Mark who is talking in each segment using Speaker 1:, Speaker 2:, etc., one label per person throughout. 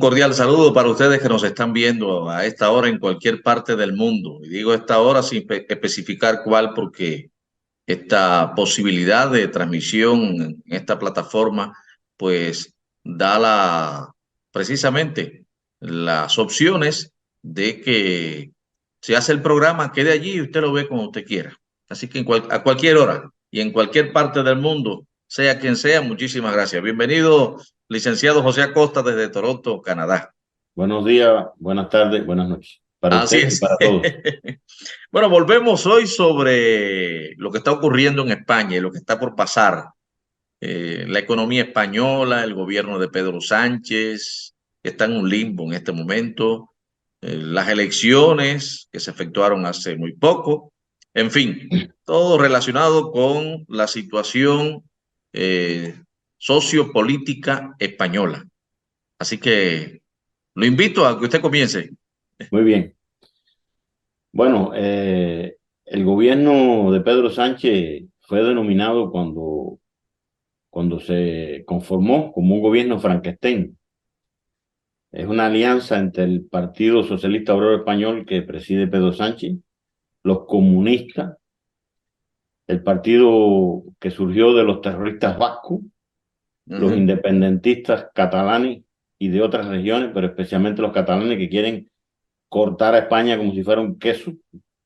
Speaker 1: cordial saludo para ustedes que nos están viendo a esta hora en cualquier parte del mundo. Y digo esta hora sin especificar cuál, porque esta posibilidad de transmisión en esta plataforma, pues da precisamente las opciones de que se hace el programa, quede allí y usted lo ve como usted quiera. Así que a cualquier hora y en cualquier parte del mundo, sea quien sea, muchísimas gracias. Bienvenido, licenciado José Acosta desde Toronto, Canadá.
Speaker 2: Buenos días, buenas tardes, buenas noches. Para
Speaker 1: Así
Speaker 2: usted y
Speaker 1: es.
Speaker 2: para todos.
Speaker 1: Bueno, volvemos hoy sobre lo que está ocurriendo en España y lo que está por pasar. La economía española, el gobierno de Pedro Sánchez, que está en un limbo en este momento, las elecciones que se efectuaron hace muy poco, en fin, todo relacionado con la situación eh, sociopolítica española. Así que lo invito a que usted comience.
Speaker 2: Muy bien. Bueno, el gobierno de Pedro Sánchez fue denominado cuando se conformó como un gobierno Frankenstein. Es una alianza entre el Partido Socialista Obrero Español que preside Pedro Sánchez, los comunistas, el partido que surgió de los terroristas vascos, los
Speaker 1: Ujú.
Speaker 2: independentistas catalanes y de otras regiones, pero especialmente los catalanes que quieren cortar a España como si fuera un queso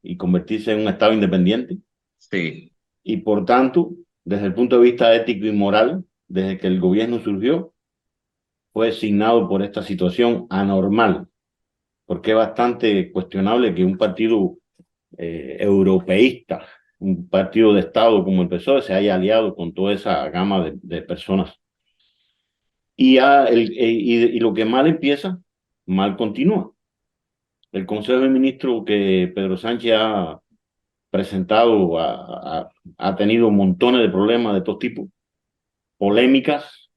Speaker 2: y convertirse en un Estado independiente.
Speaker 1: Sí.
Speaker 2: Y por tanto, desde el punto de vista ético y moral, desde que el gobierno surgió, fue designado por esta situación anormal, porque es bastante cuestionable que un partido europeísta, un partido de Estado como el PSOE, se haya aliado con toda esa gama de personas. Y lo que mal empieza, mal continúa. El Consejo de Ministros que Pedro Sánchez ha presentado, ha tenido montones de problemas de todo tipo, polémicas,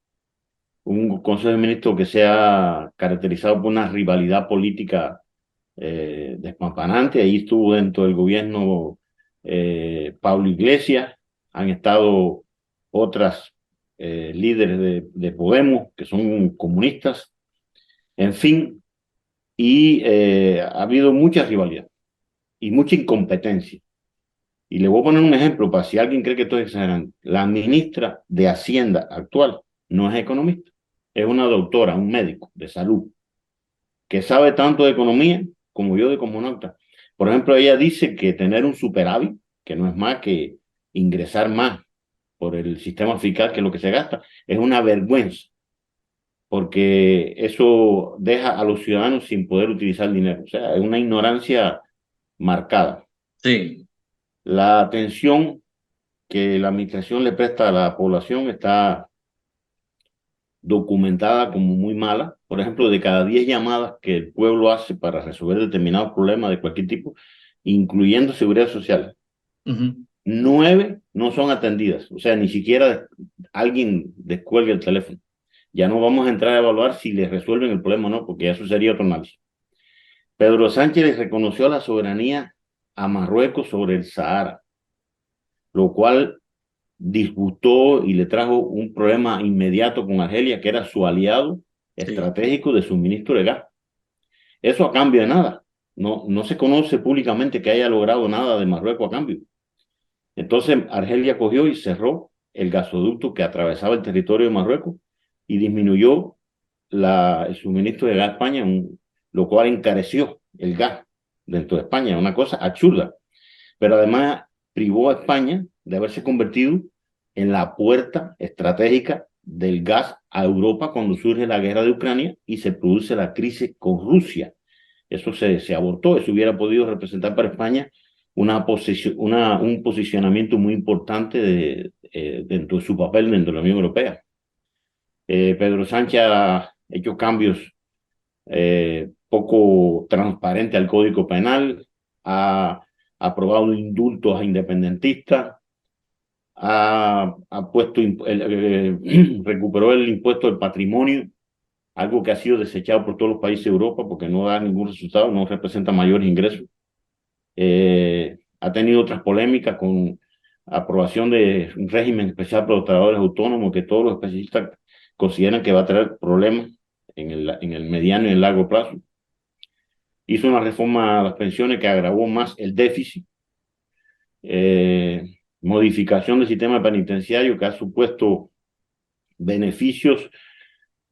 Speaker 2: un Consejo de Ministros que se ha caracterizado por una rivalidad política despampanante. Ahí estuvo dentro del gobierno Pablo Iglesias, han estado otras líderes de Podemos que son comunistas, en fin, y ha habido mucha rivalidad y mucha incompetencia. Y le voy a poner un ejemplo para si alguien cree que estoy exagerando. La ministra de Hacienda actual no es economista, es una doctora, un médico de salud, que sabe tanto de economía como yo de cosmonauta. Por ejemplo, ella dice que tener un superávit, que no es más que ingresar más por el sistema fiscal que lo que se gasta, es una vergüenza, porque eso deja a los ciudadanos sin poder utilizar dinero. O sea, es una ignorancia marcada.
Speaker 1: Sí.
Speaker 2: La atención que la administración le presta a la población está documentada como muy mala. Por ejemplo, de cada 10 llamadas que el pueblo hace para resolver determinados problemas de cualquier tipo, incluyendo seguridad social,
Speaker 1: Ujú.
Speaker 2: 9 no son atendidas. O sea, ni siquiera alguien descuelga el teléfono. Ya no vamos a entrar a evaluar si les resuelven el problema o no, porque eso sería otro análisis. Pedro Sánchez les reconoció la soberanía a Marruecos sobre el Sahara, lo cual disgustó y le trajo un problema inmediato con Argelia, que era su aliado
Speaker 1: Sí.
Speaker 2: estratégico de suministro de gas. Eso a cambio de nada. No, no se conoce públicamente que haya logrado nada de Marruecos a cambio. Entonces Argelia cogió y cerró el gasoducto que atravesaba el territorio de Marruecos y disminuyó el suministro de gas a España, lo cual encareció el gas dentro de España, una cosa absurda. Pero además privó a España de haberse convertido en la puerta estratégica del gas a Europa cuando surge la guerra de Ucrania y se produce la crisis con Rusia. Eso se abortó, eso hubiera podido representar para España un posicionamiento muy importante dentro de su papel dentro de la Unión Europea. Pedro Sánchez ha hecho cambios poco transparentes al Código Penal, ha aprobado indultos a independentistas, ha puesto, recuperó el impuesto del patrimonio, algo que ha sido desechado por todos los países de Europa porque no da ningún resultado, no representa mayores ingresos. Ha tenido otras polémicas con aprobación de un régimen especial para los trabajadores autónomos que todos los especialistas consideran que va a traer problemas. en el mediano y el largo plazo. Hizo una reforma a las pensiones que agravó más el déficit, modificación del sistema penitenciario que ha supuesto beneficios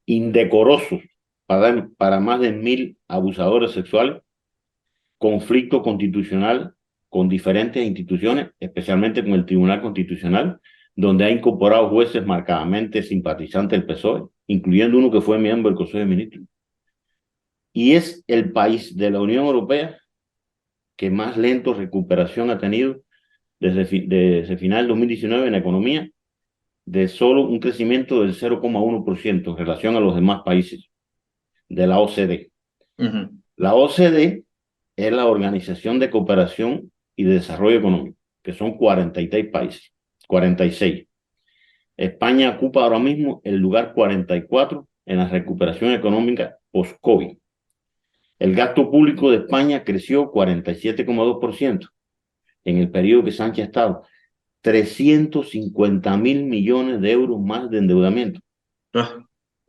Speaker 2: indecorosos para más de 1.000 abusadores sexuales, conflicto constitucional con diferentes instituciones, especialmente con el Tribunal Constitucional, donde ha incorporado jueces marcadamente simpatizantes del PSOE, incluyendo uno que fue miembro del Consejo de Ministros. Y es el país de la Unión Europea que más lento recuperación ha tenido desde final del 2019 en la economía, de solo un crecimiento del 0,1% en relación a los demás países de la OCDE. La OCDE es la Organización de Cooperación y de Desarrollo Económico, que son 46 países, 46. España ocupa ahora mismo el lugar 44 en la recuperación económica post-COVID. El gasto público de España creció 47,2% en el periodo que Sánchez ha estado. 350.000 millones de euros más de endeudamiento.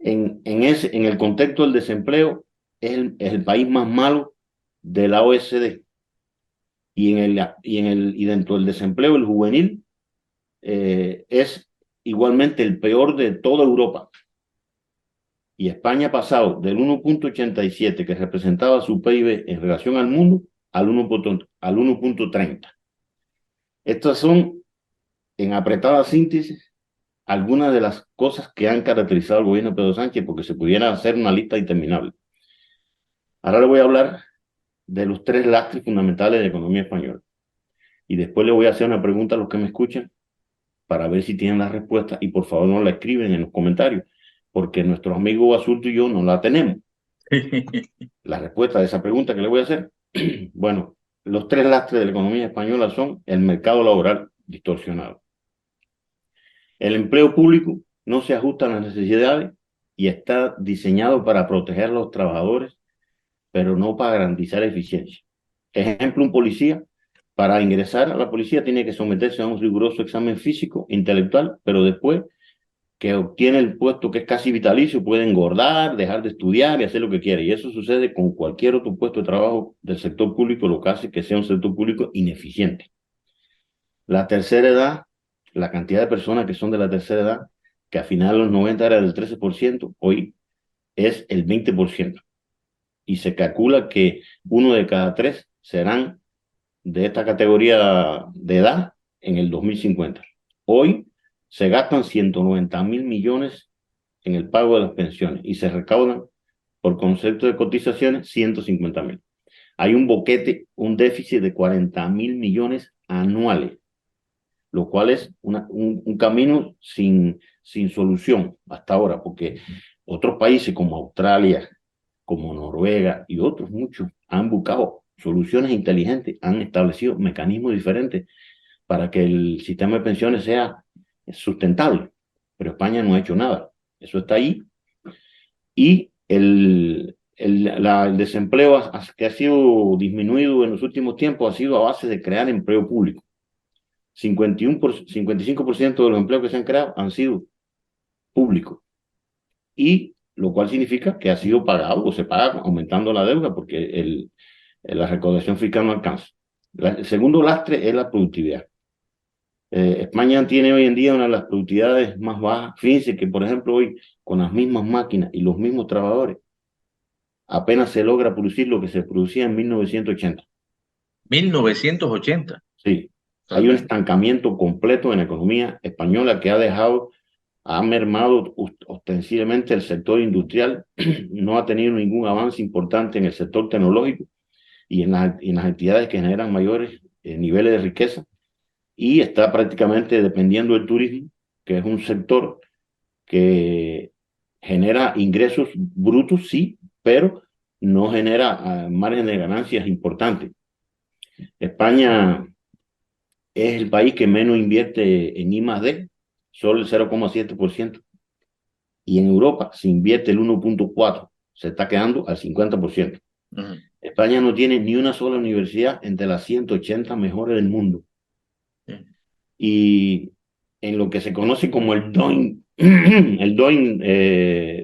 Speaker 2: En el contexto del desempleo, es el país más malo de la OECD. Y dentro del desempleo, el juvenil es igualmente el peor de toda Europa. Y España ha pasado del 1,87 que representaba su PIB en relación al mundo al 1,30. Estas son, en apretada síntesis, algunas de las cosas que han caracterizado al gobierno de Pedro Sánchez, porque se pudiera hacer una lista interminable. Ahora le voy a hablar de los 3 lastres fundamentales de la economía española. Y después le voy a hacer una pregunta a los que me escuchan para ver si tienen la respuesta, y por favor no la escriben en los comentarios, porque nuestro amigo Basulto y yo no la tenemos. La respuesta de esa pregunta que le voy a hacer. Bueno, los 3 lastres de la economía española son el mercado laboral distorsionado. El empleo público no se ajusta a las necesidades y está diseñado para proteger a los trabajadores, pero no para garantizar eficiencia. Ejemplo, un policía, para ingresar a la policía tiene que someterse a un riguroso examen físico, intelectual, pero después que obtiene el puesto que es casi vitalicio, puede engordar, dejar de estudiar y hacer lo que quiere. Y eso sucede con cualquier otro puesto de trabajo del sector público, lo que hace que sea un sector público ineficiente. La tercera edad, la cantidad de personas que son de la tercera edad, que a finales de los 90 era del 13%, hoy es el 20%. Y se calcula que 1 de cada 3 serán de esta categoría de edad en el 2050. Hoy se gastan 190.000 millones en el pago de las pensiones y se recaudan por concepto de cotizaciones 150.000. Hay un boquete, un déficit de 40.000 millones anuales, lo cual es un camino sin solución hasta ahora, porque otros países como Australia, como Noruega y otros muchos han buscado soluciones inteligentes, han establecido mecanismos diferentes para que el sistema de pensiones sea sustentable, pero España no ha hecho nada. Eso está ahí. Y el desempleo que ha sido disminuido en los últimos tiempos ha sido a base de crear empleo público. 55% de los empleos que se han creado han sido públicos. Y lo cual significa que ha sido pagado o se paga aumentando la deuda porque la recaudación fiscal no alcanza. El segundo lastre es la productividad. España tiene hoy en día una de las productividades más bajas. Fíjense que, por ejemplo, hoy con las mismas máquinas y los mismos trabajadores, apenas se logra producir lo que se producía en 1980.
Speaker 1: 1980.
Speaker 2: Sí, hay un estancamiento completo en la economía española que ha mermado ostensiblemente el sector industrial, no ha tenido ningún avance importante en el sector tecnológico y en las actividades que generan mayores niveles de riqueza, y está prácticamente dependiendo del turismo, que es un sector que genera ingresos brutos, sí, pero no genera margen de ganancias importantes. España es el país que menos invierte en I+D, solo el 0,7%. Y en Europa se invierte el 1,4%, se está quedando al 50%. España no tiene ni una sola universidad entre las 180 mejores del mundo. Y en lo que se conoce como el doing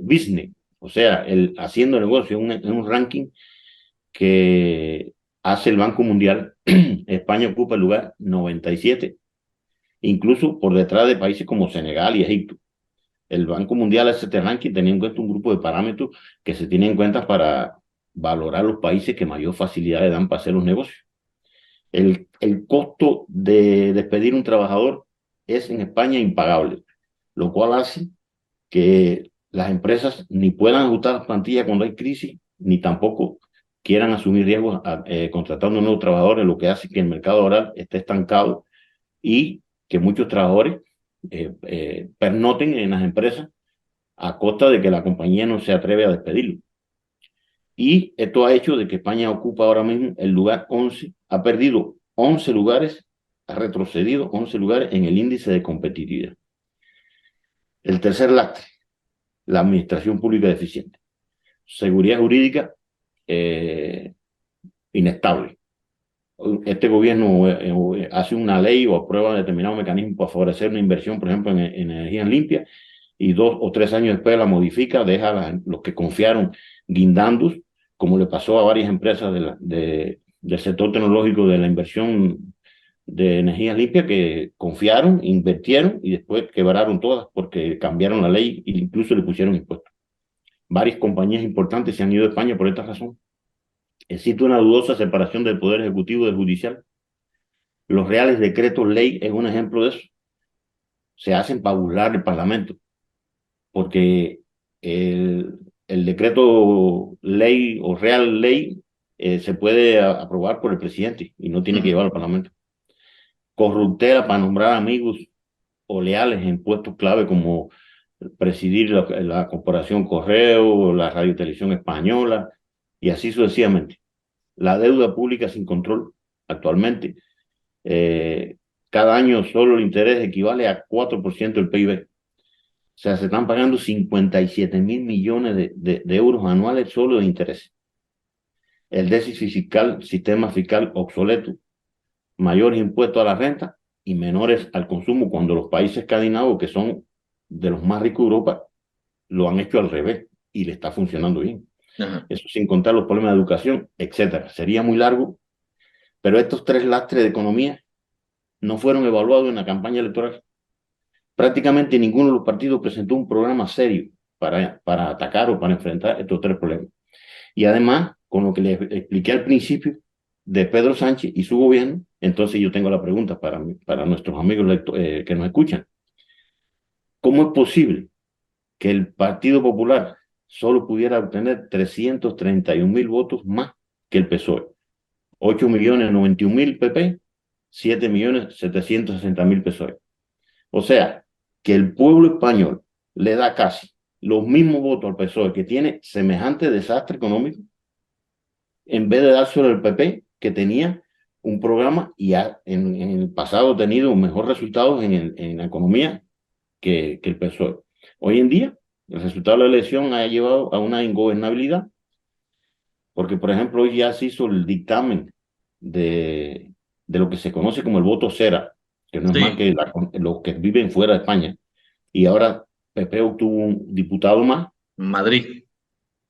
Speaker 2: business, O sea, haciendo negocio en un ranking que hace el Banco Mundial, España ocupa el lugar 97, incluso por detrás de países como Senegal y Egipto. El Banco Mundial hace este ranking teniendo en cuenta un grupo de parámetros que se tienen en cuenta para valorar los países que mayor facilidad le dan para hacer los negocios. El costo de despedir un trabajador es en España impagable, lo cual hace que las empresas ni puedan ajustar las plantillas cuando hay crisis, ni tampoco quieran asumir riesgos contratando nuevos trabajadores, lo que hace que el mercado laboral esté estancado y que muchos trabajadores pernoten en las empresas a costa de que la compañía no se atreve a despedirlo. Y esto ha hecho de que España ocupa ahora mismo el lugar 11, ha perdido 11 lugares, ha retrocedido 11 lugares en el índice de competitividad. El tercer lastre, la administración pública deficiente. Seguridad jurídica inestable. Este gobierno hace una ley o aprueba determinado mecanismo para favorecer una inversión, por ejemplo, en energías limpias, y 2 o 3 años después la modifica, deja a los que confiaron guindandos, como le pasó a varias empresas del sector tecnológico de la inversión de energías limpias, que confiaron, invirtieron y después quebraron todas porque cambiaron la ley e incluso le pusieron impuestos. Varias compañías importantes se han ido de España por esta razón. Existe una dudosa separación del poder ejecutivo del judicial. Los reales decretos ley es un ejemplo de eso. Se hacen para burlar el Parlamento, porque el decreto ley o real ley se puede aprobar por el presidente y no tiene que llevar al Parlamento. Corruptela para nombrar amigos o leales en puestos clave como presidir la Corporación Correo, la Radio y Televisión Española y así sucesivamente. La deuda pública sin control actualmente. Cada año solo el interés equivale a 4% del PIB. O sea, se están pagando 57.000 millones de euros anuales solo de intereses. El déficit fiscal, sistema fiscal obsoleto, mayores impuestos a la renta y menores al consumo, cuando los países escandinavos, que son de los más ricos de Europa, lo han hecho al revés y le está funcionando bien. Ajá. Eso sin contar los problemas de educación, etcétera. Sería muy largo, pero estos 3 lastres de economía no fueron evaluados en la campaña electoral. Prácticamente ninguno de los partidos presentó un programa serio para atacar o para enfrentar estos 3 problemas. Y además, con lo que les expliqué al principio de Pedro Sánchez y su gobierno, entonces yo tengo la pregunta para nuestros amigos que nos escuchan. ¿Cómo es posible que el Partido Popular solo pudiera obtener 331.000 votos más que el PSOE? 8.091.000 PP, 7.760.000 PSOE. O sea, que el pueblo español le da casi los mismos votos al PSOE, que tiene semejante desastre económico, en vez de dárselo al PP, que tenía un programa y en el pasado ha tenido mejores resultados en la economía que el PSOE. Hoy en día, el resultado de la elección ha llevado a una ingobernabilidad, porque, por ejemplo, hoy ya se hizo el dictamen de lo que se conoce como el voto cera, que no es más que los que viven fuera de España. Y ahora PP obtuvo un diputado más.
Speaker 1: En Madrid.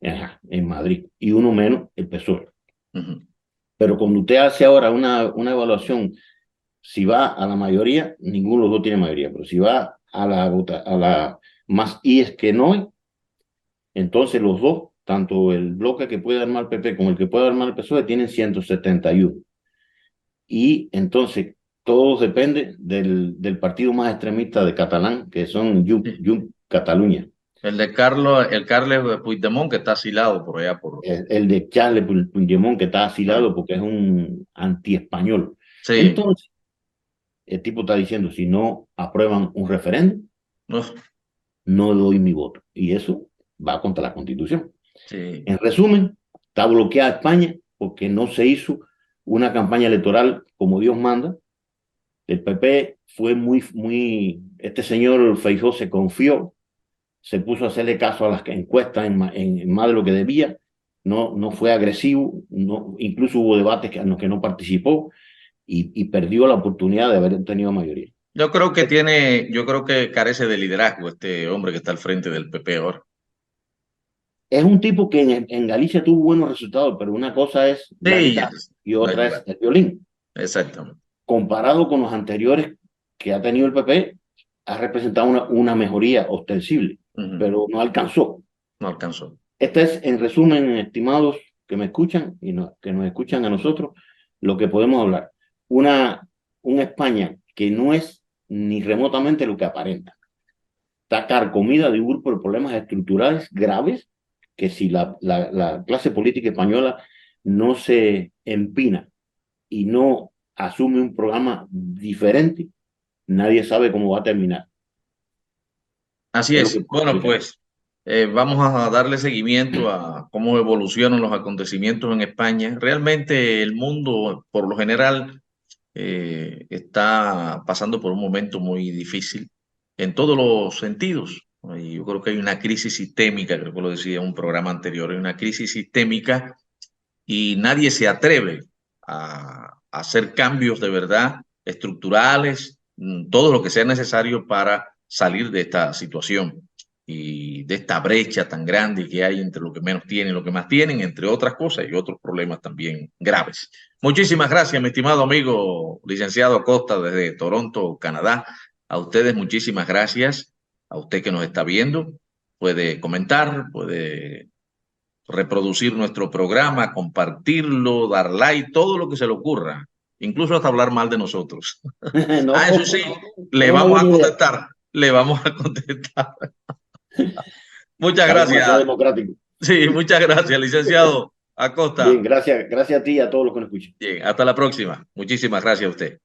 Speaker 2: En Madrid. Y uno menos, el PSOE. Pero cuando usted hace ahora una evaluación, si va a la mayoría, ninguno de los dos tiene mayoría, pero si va a la más es que no, entonces los dos, tanto el bloque que puede armar el PP como el que puede armar el PSOE, tienen 171. Y entonces todo depende del partido más extremista de catalán, que son Junts Catalunya.
Speaker 1: El de Carles Puigdemont, que está asilado por allá.
Speaker 2: El de Charles Puigdemont, que está asilado porque es un anti-español. Sí. Entonces, el tipo está diciendo, si no aprueban un referéndum, no doy mi voto. Y eso va contra la Constitución. Sí. En resumen, está bloqueada España porque no se hizo una campaña electoral como Dios manda. El PP fue este señor Feijóo se confió, se puso a hacerle caso a las encuestas en más de lo que debía, no fue agresivo, incluso hubo debates en los que no participó y perdió la oportunidad de haber tenido mayoría.
Speaker 1: Yo creo que carece de liderazgo este hombre que está al frente del PP ahora.
Speaker 2: Es un tipo que en Galicia tuvo buenos resultados, pero una cosa es la
Speaker 1: Sí,
Speaker 2: guitarra y
Speaker 1: la
Speaker 2: otra es
Speaker 1: guitarra.
Speaker 2: el violín.
Speaker 1: Exactamente.
Speaker 2: Comparado con los anteriores que ha tenido el PP, ha representado una mejoría ostensible,
Speaker 1: Ujú.
Speaker 2: pero no alcanzó.
Speaker 1: No alcanzó.
Speaker 2: Este es, en resumen, estimados que me escuchan y que nos escuchan a nosotros, lo que podemos hablar. Una España que no es ni remotamente lo que aparenta. Está carcomida de un grupo de problemas estructurales graves que si la clase política española no se empina y no asume un programa diferente, nadie sabe cómo va a terminar.
Speaker 1: Así
Speaker 2: Es lo que
Speaker 1: es.
Speaker 2: puedo
Speaker 1: Bueno,
Speaker 2: decir.
Speaker 1: pues vamos a darle seguimiento a cómo evolucionan los acontecimientos en España. Realmente el mundo, por lo general, está pasando por un momento muy difícil en todos los sentidos. Y yo creo que hay una crisis sistémica, creo que lo decía en un programa anterior, hay una crisis sistémica y nadie se atreve a hacer cambios de verdad estructurales, todo lo que sea necesario para salir de esta situación y de esta brecha tan grande que hay entre lo que menos tienen y lo que más tienen, entre otras cosas y otros problemas también graves. Muchísimas gracias, mi estimado amigo licenciado Acosta desde Toronto, Canadá. A ustedes muchísimas gracias. A usted que nos está viendo, puede comentar, puede reproducir nuestro programa, compartirlo, dar like, todo lo que se le ocurra, incluso hasta hablar mal de nosotros. Ah, eso
Speaker 2: No,
Speaker 1: sí,
Speaker 2: es
Speaker 1: le
Speaker 2: una
Speaker 1: vamos a
Speaker 2: buena idea.
Speaker 1: contestar, le vamos a contestar. Muchas
Speaker 2: Es algo demasiado
Speaker 1: gracias.
Speaker 2: democrático.
Speaker 1: Sí, muchas gracias, licenciado
Speaker 2: Bien,
Speaker 1: Acosta.
Speaker 2: gracias a ti y a todos los que nos escuchan.
Speaker 1: Bien, hasta la próxima. Muchísimas gracias a usted.